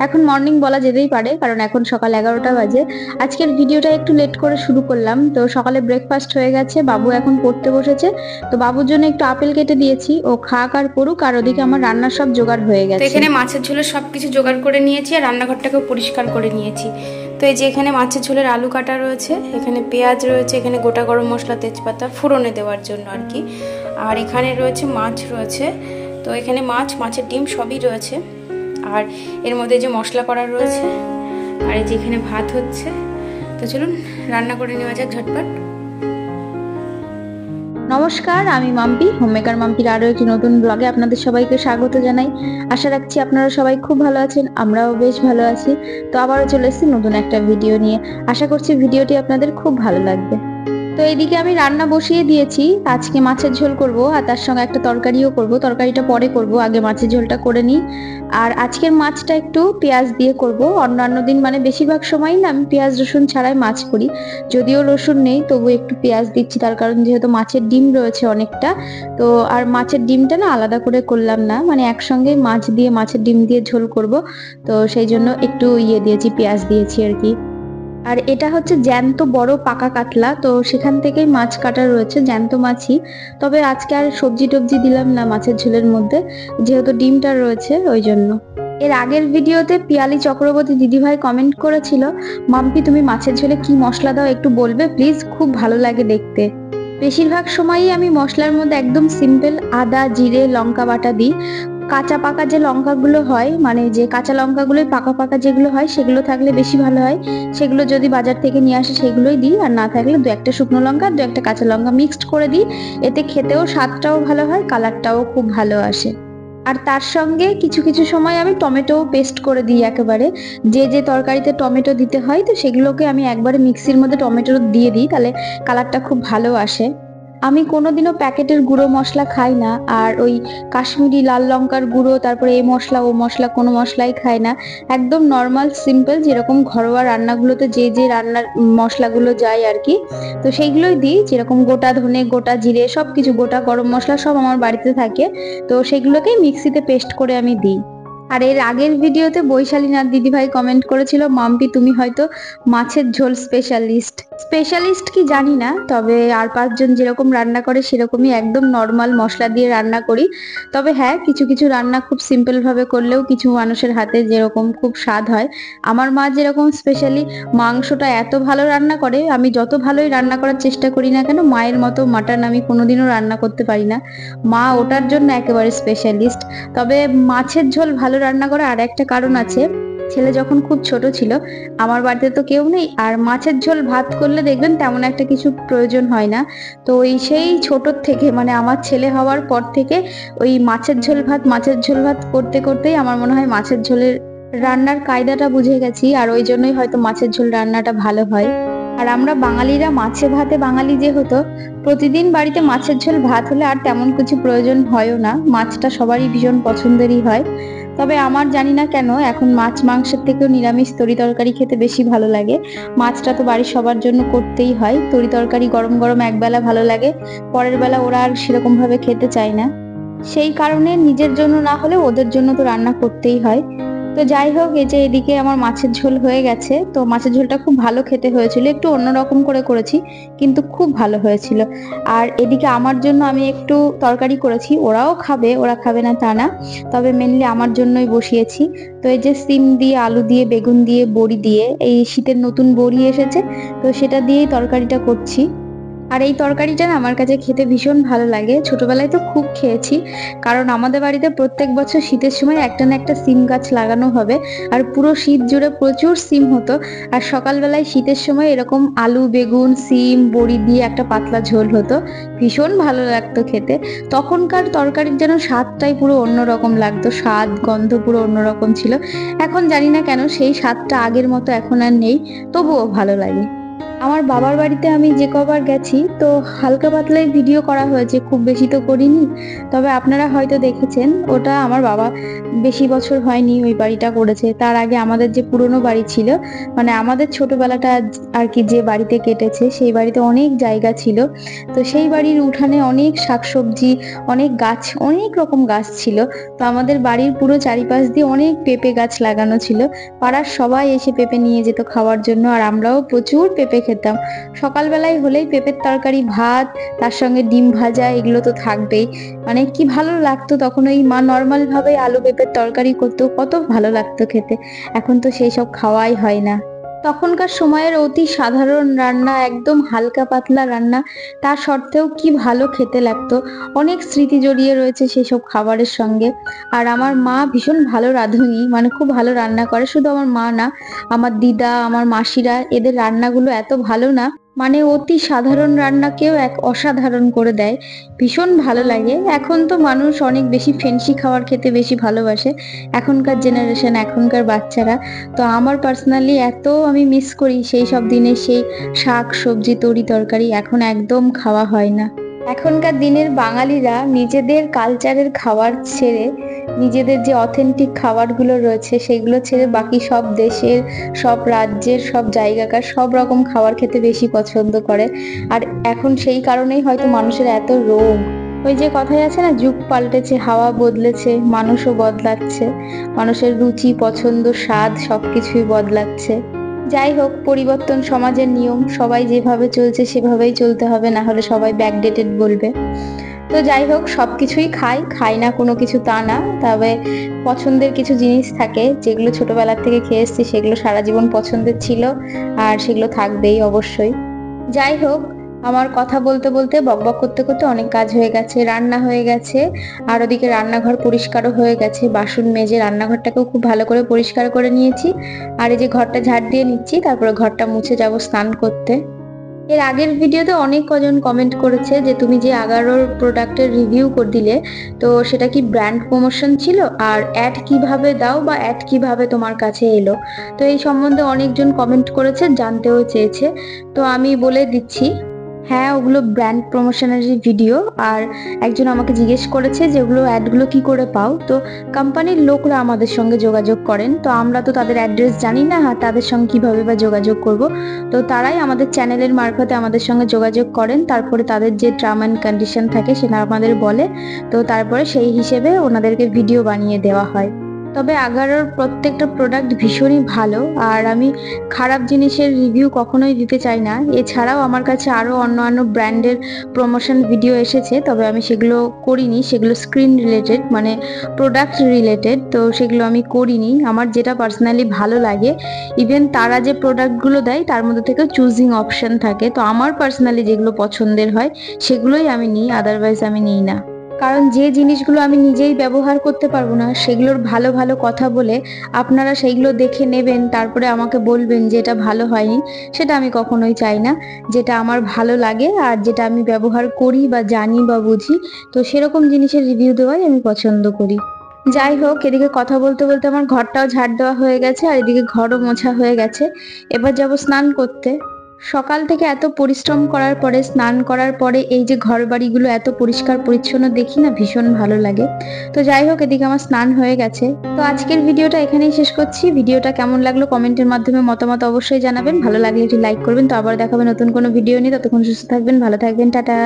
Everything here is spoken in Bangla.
এখন মর্নিং বলা যেতেই পারে, কারণ এখন সকাল 11টা বাজে। আজকের ভিডিওটা একটু লেট করে শুরু করলাম। তো সকালে ব্রেকফাস্ট হয়ে গেছে, বাবু এখন পড়তে বসেছে। তো বাবুর জন্য একটু আপেল কেটে দিয়েছি, ও খাক আর পড়ুক। আর ওদিকে আমার রান্নার সব জোগাড় হয়ে গেছে। এখানে মাছের ঝোলের সবকিছু জোগাড় করে নিয়েছি আর রান্নাঘরটাকেও পরিষ্কার করে নিয়েছি। তো এই যে এখানে মাছের ঝোলের আলু কাটা রয়েছে, এখানে পেঁয়াজ রয়েছে, এখানে গোটা গরম মশলা তেজপাতা ফোড়নে দেওয়ার জন্য আর কি। আর এখানে রয়েছে মাছ রয়েছে। তো এখানে মাছের ডিম সবই রয়েছে। আর এর মধ্যে যে মশলা করা রয়েছে, আর এই যে এখানে ভাত হচ্ছে। তো চলুন রান্না করে নেওয়া যাক ঝটপট। নমস্কার, আমি মাম্পি, হোমমেকার মাম্পির আরো একটি নতুন ব্লগে আপনাদের সবাইকে স্বাগত জানাই। আশা রাখছি আপনারা সবাই খুব ভালো আছেন, আমরাও বেশ ভালো আছি। তো আবারও চলে এসেছি নতুন একটা ভিডিও নিয়ে। আশা করছি ভিডিওটি আপনাদের খুব ভালো লাগবে। তো এইদিকে আমি রান্না বসিয়ে দিয়েছি। আজকে মাছের ঝোল করব, আর তার সঙ্গে একটা তরকারিও করব। তরকারিটা পরে করব, আগে মাছের ঝোলটা করে নিই। আর আজকের মাছটা একটু পেঁয়াজ দিয়ে করব। অন্যান্য দিন মানে বেশিরভাগ সময়ই না আমি পেঁয়াজ রসুন ছাড়াই মাছ করি। যদিও রসুন নেই, তবু একটু পেঁয়াজ দিচ্ছি, তার কারণ যেহেতু মাছের ডিম রয়েছে অনেকটা। তো আর মাছের ডিমটা না আলাদা করে করলাম না, মানে একসঙ্গে মাছের ডিম দিয়ে ঝোল করব। তো সেই জন্য একটু দিয়েছি, পেঁয়াজ দিয়েছি আর কি। আর এটা হচ্ছে জ্যান্ত বড় পাকা কাতলা, তো সেখান থেকেই মাছ কাটা রয়েছে, জ্যান্ত মাছই। তবে আজকে আর সবজি টবজি দিলাম না মাছের ঝোলের মধ্যে, যেহেতু ডিমটা রয়েছে ওই জন্য। এর আগের ভিডিওতে পিয়ালি চক্রবর্তী দিদিভাই কমেন্ট করেছিল, মাম্পি তুমি মাছের ঝোলে কি মশলা দাও একটু বলবে প্লিজ, খুব ভালো লাগে দেখতে। বেশিরভাগ সময়ই আমি মশলার মধ্যে একদম সিম্পল আদা জিরে লঙ্কা বাটা দিই। কাঁচা পাকা যে লঙ্কাগুলো হয়, মানে যে কাঁচা লঙ্কাগুলোই পাকা পাকা যেগুলো হয়, সেগুলো থাকলে বেশি ভালো হয়। সেগুলো যদি বাজার থেকে নিয়ে আসে সেগুলোই দিই, আর না থাকলে দু একটা শুকনো লঙ্কা দু একটা কাঁচা লঙ্কা মিক্সড করে দিই। এতে খেতেও স্বাদটাও ভালো হয়, কালারটাও খুব ভালো আসে। আর তার সঙ্গে কিছু কিছু সময় আমি টমেটো পেস্ট করে দিই একেবারে। যে যে তরকারিতে টমেটো দিতে হয়, তো সেগুলোকে আমি একবারে মিক্সির মধ্যে টমেটো দিয়ে দিই, তাহলে কালারটা খুব ভালো আসে। আমি কোনোদিনও প্যাকেটের গুঁড়ো মশলা খাই না, আর ওই কাশ্মীরি লাল লঙ্কার গুঁড়ো, তারপরে এই মশলা ও মশলা কোনো মশলাই খাই না। একদম নর্মাল সিম্পল যেরকম ঘরোয়া রান্নাগুলোতে যে যে রান্নার মশলাগুলো যায় আর কি, তো সেইগুলোই দিই। যেরকম গোটা ধনে গোটা জিরে সবকিছু, গোটা গরম মশলা সব আমার বাড়িতে থাকে, তো সেগুলোকেই মিক্সিতে পেস্ট করে আমি দিই। আর এর আগের ভিডিওতে বৈশালীনাথ দিদিভাই কমেন্ট করেছিল, মাম্পি তুমি হয়তো মাছের ঝোল স্পেশালিস্ট কি জানি না, তবে আর 5 জন যেরকম রান্না করে সেরকমই একদম নর্মাল মশলা দিয়ে রান্না করি। তবে হ্যাঁ, কিছু কিছু রান্না খুব সিম্পল ভাবে করলেও কিছু মানুষের হাতে যেরকম খুব স্বাদ হয়। আমার মা যেরকম স্পেশালি মাংসটা এত ভালো রান্না করে, আমি যত ভালোই রান্না করার চেষ্টা করি না কেন, মায়ের মতো মাটন আমি কোনোদিনও রান্না করতে পারি না। মা ওটার জন্য একেবারে স্পেশালিস্ট। তবে মাছের ঝোল ভালো রান্না করার আর একটা কারণ আছে। ছেলে যখন খুব ছোট ছিল, আমার বাড়িতে তো কেউ নেই, আর মাছের ঝোল ভাত করলে দেখবেন তেমন একটা কিছু প্রয়োজন হয় না। তো ওই সেই ছোট থেকে, মানে আমার ছেলে হওয়ার পর থেকে ওই মাছের ঝোল ভাত করতে করতেই আমার মনে হয় মাছের ঝোলের রান্নার কায়দাটা বুঝে গেছি, আর ওই জন্যই হয়তো মাছের ঝোল রান্নাটা ভালো হয়। আর আমরা বাঙালিরা মাছে ভাতে বাঙালি যেহেতু, প্রতিদিন বাড়িতে মাছের ঝোল ভাত হলে আর তেমন কিছু প্রয়োজন হয়ও না। মাছটা সবারই ভীষণ পছন্দেরই হয়। তবে আমার জানি না কেন এখন মাছ মাংসের থেকেও নিরামিষ তরি তরকারি খেতে বেশি ভালো লাগে। মাছটা তো বাড়ির সবার জন্য করতেই হয়, তরি তরকারি গরম গরম একবেলা ভালো লাগে, পরের বেলা ওরা আর সেরকম ভাবে খেতে চায় না। সেই কারণে নিজের জন্য না হলে ওদের জন্য তো রান্না করতেই হয়। তো যাই হোক, এই যে এদিকে আমার মাছের ঝোল হয়ে গেছে। তো মাছের ঝোলটা খুব ভালো খেতে হয়েছিল, একটু অন্যরকম করে করেছি কিন্তু খুব ভালো হয়েছিল। আর এদিকে আমার জন্য আমি একটু তরকারি করেছি, ওরাও খাবে, ওরা খাবে না তা না, তবে মেনলি আমার জন্যই বসিয়েছি। তো এই যে সিম দিয়ে আলু দিয়ে বেগুন দিয়ে বড়ি দিয়ে, এই শীতের নতুন বড়ি এসেছে, তো সেটা দিয়েই তরকারিটা করছি। আর এই তরকারিটা না আমার কাছে খেতে ভীষণ ভালো লাগে, ছোটবেলায় তো খুব খেয়েছি। কারণ আমাদের বাড়িতে প্রত্যেক বছর শীতের সময় একটা না একটা সিম গাছ লাগানো হবে, আর পুরো শীত জুড়ে প্রচুর সিম হতো। আর সকালবেলায় শীতের সময় এরকম আলু বেগুন সিম বড়ি দিয়ে একটা পাতলা ঝোল হতো, ভীষণ ভালো লাগতো খেতে। তখনকার তরকারির যেন স্বাদটাই পুরো অন্যরকম লাগতো, স্বাদ গন্ধ পুরো অন্যরকম ছিল। এখন জানি না কেন সেই স্বাদটা আগের মতো এখন আর নেই, তবুও ভালো লাগে। আমার বাবার বাড়িতে আমি যে কবার গেছি তো হালকা পাতলাই ভিডিও করা হয়েছে, খুব বেশি তো করিনি। তবে আপনারা হয়তো দেখেছেন, ওটা আমার বাবা বেশি বছর হয়নি ওই বাড়িটা করেছে। তার আগে আমাদের যে পুরনো বাড়ি ছিল, মানে আমাদের ছোটবেলাটা আর কি যে বাড়িতে কেটেছে, সেই বাড়িতে অনেক জায়গা ছিল। তো সেই বাড়ির উঠানে অনেক শাকসবজি, অনেক গাছ, অনেক রকম গাছ ছিল। তো আমাদের বাড়ির পুরো চারিপাশ দিয়ে অনেক পেঁপে গাছ লাগানো ছিল। পাড়ার সবাই এসে পেঁপে নিয়ে যেত খাওয়ার জন্য, আর আমরাও প্রচুর পেঁপে খেতাম। সকালবেলায় হলেই পেঁপের তরকারি, ভাত, তার সঙ্গে ডিম ভাজা, এগুলো তো থাকবেই। মানে কি ভালো লাগতো তখন, ওই মা নর্মাল ভাবে আলু পেঁপের তরকারি করতো, কত ভালো লাগতো খেতে। এখন তো সেই সব খাওয়াই হয় না। তখনকার সময়ের অতি সাধারণ রান্না, একদম হালকা পাতলা রান্না, তার সত্ত্বেও কি ভালো খেতে লাগতো। অনেক স্মৃতি জড়িয়ে রয়েছে সেই সব খাবারের সঙ্গে। আর আমার মা ভীষণ ভালো রাঁধুনি, মানে খুব ভালো রান্না করে। শুধু আমার মা না, আমার দিদা, আমার মাসিরা, এদের রান্নাগুলো এত ভালো না, মানে অতি সাধারণ রান্নাকেও এক অসাধারণ করে দেয়। ভীষণ ভালো লাগে। এখন তো মানুষ অনেক বেশি ফেন্সি খাবার খেতে বেশি ভালোবাসে, এখনকার জেনারেশন, এখনকার বাচ্চারা। তো আমার পার্সোনালি এত আমি মিস করি সেই সব দিনে সেই শাক সবজি তরি তরকারি, এখন একদম খাওয়া হয় না। এখনকার দিনের বাঙালিরা নিজেদের কালচারের খাবার ছেড়ে, নিজেদের যে অথেন্টিক খাবারগুলো রয়েছে সেগুলো ছেড়ে বাকি সব দেশের, সব রাজ্যের, সব জায়গাকার সব রকম খাবার খেতে বেশি পছন্দ করে। আর এখন সেই কারণেই হয়তো মানুষের এত রোগ। ওই যে কথাই আছে না, যুগ পাল্টেছে, হাওয়া বদলেছে, মানুষও বদলাচ্ছে, মানুষের রুচি পছন্দ স্বাদ সবকিছুই বদলাচ্ছে। যাই হোক, পরিবর্তন সমাজের নিয়ম, সবাই যেভাবে চলছে সেভাবেই চলতে হবে, না হলে সবাই ব্যাকডেটেড বলবে। তো যাই হোক, সবকিছুই খাই না কোনো কিছু তা না, তবে পছন্দের কিছু জিনিস থাকে যেগুলো ছোটবেলা থেকে খেয়ে এসেছি, সেগুলো সারা জীবন পছন্দের ছিল, আর সেগুলো থাকবেই অবশ্যই। যাই হোক, আমার কথা বলতে বলতে বকবক করতে করতে অনেক কাজ হয়ে গেছে, রান্না হয়ে গেছে, আর ওদিকে রান্নাঘর পরিষ্কারও হয়ে গেছে, বাসন মেজে রান্নাঘরটাকেও খুব ভালো করে পরিষ্কার করে নিয়েছি। আর এই যে ঘরটা ঝাড় দিয়ে নিচ্ছি, তারপরে ঘরটা মুছে যাব স্নান করতে। এর আগের ভিডিওতে অনেক কজন কমেন্ট করেছে যে তুমি যে 11 প্রোডাক্টের রিভিউ করে দিলে, তো সেটা কি ব্র্যান্ড প্রমোশন ছিল, আর অ্যাড কিভাবে দাও বা অ্যাড কিভাবে তোমার কাছে এলো। তো এই সম্বন্ধে অনেকজন কমেন্ট করেছে, জানতেও চেয়েছে। তো আমি বলে দিচ্ছি, হ্যাঁ ওগুলো ব্র্যান্ড প্রমোশনের ভিডিও। আর একজন আমাকে জিজ্ঞেস করেছে যে ওগুলো অ্যাডগুলো কি করে পাও। তো কোম্পানির লোকরা আমাদের সঙ্গে যোগাযোগ করেন, তো আমরা তো তাদের অ্যাড্রেস জানি না, আর তাদের সঙ্গে কিভাবে বা যোগাযোগ করব। তো তারাই আমাদের চ্যানেলের মারফতে আমাদের সঙ্গে যোগাযোগ করেন, তারপরে তাদের যে টার্ম অ্যান্ড কন্ডিশন থাকে সেটা আমাদের বলে, তো তারপরে সেই হিসেবে ওনাদেরকে ভিডিও বানিয়ে দেওয়া হয়। তবে 11 প্রত্যেকটা প্রোডাক্ট ভীষণই ভালো, আর আমি খারাপ জিনিসের রিভিউ কখনোই দিতে চাই না। এছাড়াও আমার কাছে আরও অন্যান্য ব্র্যান্ডের প্রমোশন ভিডিও এসেছে, তবে আমি সেগুলো করিনি, সেগুলো স্ক্রিন রিলেটেড, মানে প্রোডাক্ট রিলেটেড, তো সেগুলো আমি করিনি। আমার যেটা পার্সোনালি ভালো লাগে, ইভেন তারা যে প্রোডাক্টগুলো দেয় তার মধ্যে থেকে চুজিং অপশন থাকে, তো আমার পার্সোনালি যেগুলো পছন্দের হয় সেগুলোই আমি নিই, আদারওয়াইজ আমি নিই না। কারণ যে জিনিসগুলো আমি নিজেই ব্যবহার করতে পারবো না, সেগুলোর ভালো ভালো কথা বলে আপনারা সেইগুলো দেখে নেবেন, তারপরে আমাকে বলবেন যে এটা ভালো হয়নি, সেটা আমি কখনোই চাই না। যেটা আমার ভালো লাগে আর যেটা আমি ব্যবহার করি বা জানি বা বুঝি, তো সেরকম জিনিসের রিভিউ দেওয়াই আমি পছন্দ করি। যাই হোক, এদিকে কথা বলতে বলতে আমার ঘরটাও ঝাড় দেওয়া হয়ে গেছে, আর এদিকে ঘরও মোছা হয়ে গেছে। এবার যাব স্নান করতে। সকাল থেকে এত পরিশ্রম করার পরে, স্নান করার পরে এই যে ঘর বাড়িগুলো এত পরিষ্কার পরিচ্ছন্ন দেখি না, ভীষণ ভালো লাগে। তো যাই হোক, এদিকে আমার স্নান হয়ে গেছে। তো আজকের ভিডিওটা এখানেই শেষ করছি। ভিডিওটা কেমন লাগলো কমেন্টের মাধ্যমে মতামত অবশ্যই জানাবেন, ভালো লাগলে একটি লাইক করবেন। তো আবার দেখাবে নতুন কোনো ভিডিও নিয়ে, ততক্ষণ সুস্থ থাকবেন, ভালো থাকবেন, টাটা।